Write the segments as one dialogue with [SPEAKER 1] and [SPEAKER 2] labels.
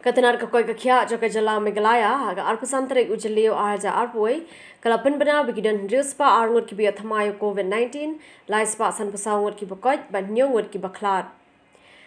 [SPEAKER 1] Katanar ka Koit ka Kya jo ka jala Meghalaya aga arpusantarik ujaleo arja arpoi kala penbena bigidan riuspa arngot ki biya thamayo COVID-19 laispa san pasangot ki Koit ban nyongot ki baklat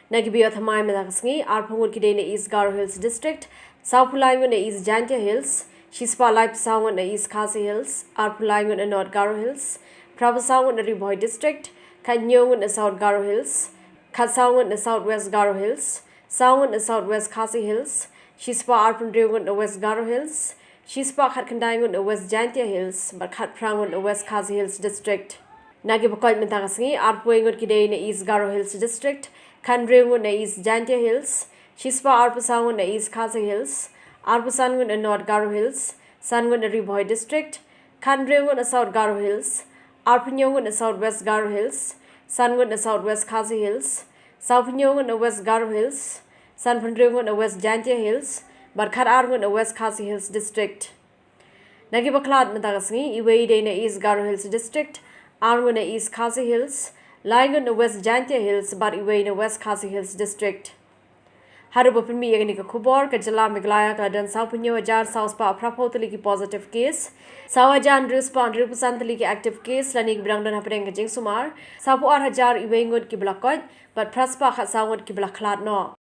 [SPEAKER 1] nagi biya thamay medaksngi arpungot ki dene East Garo Hills district Southpulangon na East Jantia Hills Shispa Lai pasangot na East RiKhasi Hills Arpulangon na North Garo Hills Prapasangot na Riboy district Kanyongot na South Garo Hills Khasangot na Southwest Garo Hills Saungon na Southwest RiKhasi Hills, Shispa Arpundriungon na West Garo Hills, Shispa Khatkandaingon na West Jantia Hills, Barkhat Prangon na West RiKhasi Hills District. Nagi Koit Mynta Arpuingon Kidei na East Garo Hills District, Kandriungon na East Jantia Hills, Shispa Arpusangon na East RiKhasi Hills, Arpusangon na North Garo Hills, Sangon na Riboy District, Kandriungon na South Garo Hills, Arpunyongon na Southwest Garo Hills, Sangon na Southwest RiKhasi Hills, Southpulangon na West Garo Hills, Sanpundriungon na West Jantia Hills, Barkhat Arngon na West RiKhasi Hills District. Nagi baklat matagasngi iway day na East Garo Hills District, Arngon na East RiKhasi Hills, Laingon na West Jantia Hills, bar iway na West RiKhasi Hills District. Harubo pinmi yagani ka kubor ka jala Meghalaya ka dan Southpunyo ajar Southpa aprapotali ki positive case, Sawajan Riuspa and Ripusantali ki active case lanik brangdan hapeng ka jing sumar, Sapu ar hajar iway ngot ki Koit, but Praspa khat sangot ki Klat no.